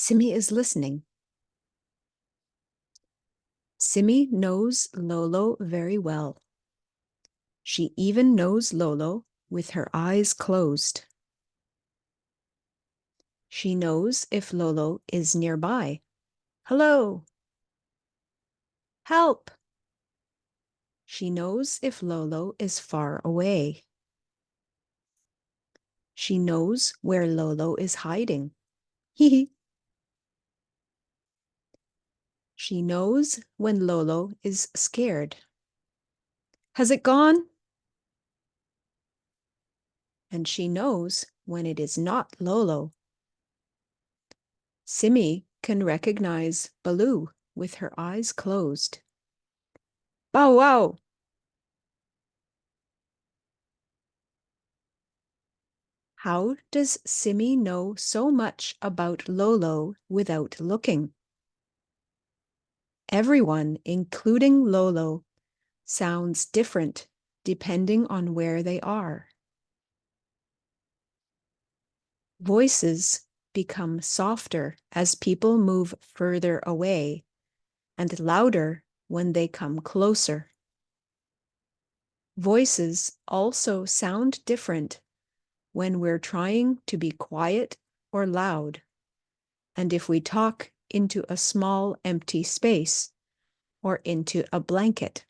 Simmi is listening. Simmi knows Lolo very well. She even knows Lolo with her eyes closed. She knows if Lolo is nearby. Hello! Help! She knows if Lolo is far away. She knows where Lolo is hiding. Hee. She knows when Lolo is scared. Has it gone? And she knows when it is not Lolo. Simmi can recognize Baloo with her eyes closed. Bow wow! How does Simmi know so much about Lolo without looking? Everyone, including Lolo, sounds different depending on where they are. Voices become softer as people move further away and louder when they come closer. Voices also sound different when we're trying to be quiet or loud, and if we talk into a small empty space or into a blanket.